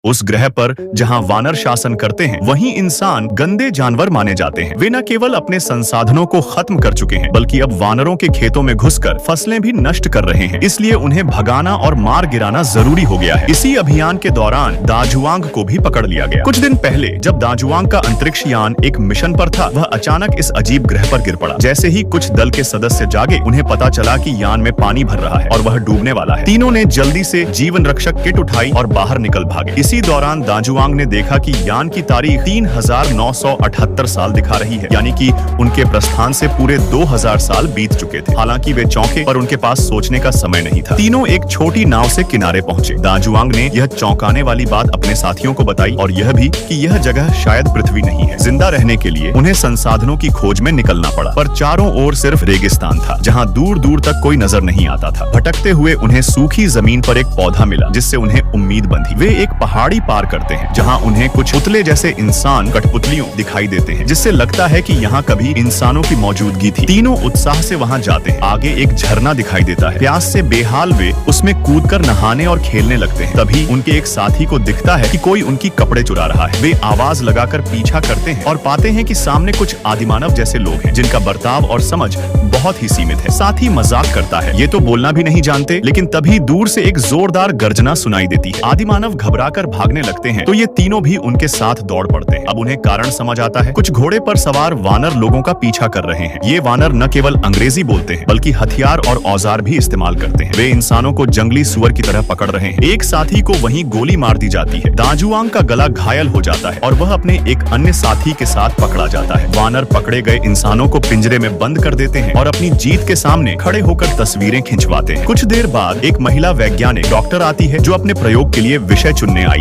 उस ग्रह पर जहां वानर शासन करते हैं, वहीं इंसान गंदे जानवर माने जाते हैं। वे न केवल अपने संसाधनों को खत्म कर चुके हैं, बल्कि अब वानरों के खेतों में घुसकर फसलें भी नष्ट कर रहे हैं। इसलिए उन्हें भगाना और मार गिराना जरूरी हो गया है। इसी अभियान के दौरान दाजुआंग को भी पकड़ लिया गया। कुछ दिन पहले जब दाजुआंग का अंतरिक्ष यान एक मिशन पर था, वह अचानक इस अजीब ग्रह पर गिर पड़ा। जैसे ही कुछ दल के सदस्य जागे, उन्हें पता चला कि यान में पानी भर रहा है और वह डूबने वाला है। तीनों ने जल्दी से जीवन रक्षक किट उठाई और बाहर निकल भागे। इसी दौरान दाजुआंग ने देखा कि यान की तारीख 3978 साल दिखा रही है, यानी कि उनके प्रस्थान से पूरे 2000 साल बीत चुके थे। हालांकि वे चौंके, पर उनके पास सोचने का समय नहीं था। तीनों एक छोटी नाव से किनारे पहुंचे। दाजुआंग ने यह चौंकाने वाली बात अपने साथियों को बताई, और यह भी कि यह जगह शायद पृथ्वी नहीं है। जिंदा रहने के लिए उन्हें संसाधनों की खोज में निकलना पड़ा, पर चारों ओर सिर्फ रेगिस्तान था, जहाँ दूर दूर तक कोई नजर नहीं आता था। भटकते हुए उन्हें सूखी जमीन पर एक पौधा मिला, जिससे उन्हें उम्मीद बंधी। वे एक पहाड़ी पार करते हैं, जहां उन्हें कुछ पुतले जैसे इंसान कठपुतलियों दिखाई देते हैं, जिससे लगता है कि यहाँ कभी इंसानों की मौजूदगी थी। तीनों उत्साह से वहां जाते हैं। आगे एक झरना दिखाई देता है। प्यास से बेहाल वे उसमें कूदकर नहाने और खेलने लगते हैं। तभी उनके एक साथी को दिखता है कि कोई उनकी कपड़े चुरा रहा है। वे आवाज लगाकर पीछा करते हैं और पाते हैं कि सामने कुछ आदिमानव जैसे लोग हैं, जिनका बर्ताव और समझ बहुत ही सीमित है। साथी मजाक करता है, ये तो बोलना भी नहीं जानते। लेकिन तभी दूर से एक जोरदार गर्जना सुनाई देती है। आदिमानव घबराकर भागने लगते हैं, तो ये तीनों भी उनके साथ दौड़ पड़ते हैं। अब उन्हें कारण समझ आता है। कुछ घोड़े पर सवार वानर लोगों का पीछा कर रहे हैं। ये वानर न केवल अंग्रेजी बोलते हैं, बल्कि हथियार और औजार भी इस्तेमाल करते हैं। वे इंसानों को जंगली सुअर की तरह पकड़ रहे हैं। एक साथी को वहीं गोली मार दी जाती है। दाजुआंग का गला घायल हो जाता है और वह अपने एक अन्य साथी के साथ पकड़ा जाता है। वानर पकड़े गए इंसानों को पिंजरे में बंद कर देते हैं और अपनी जीत के सामने खड़े होकर तस्वीरें खिंचवाते हैं। कुछ देर बाद एक महिला वैज्ञानिक डॉक्टर आती है, जो अपने प्रयोग के लिए विषय चुनने आई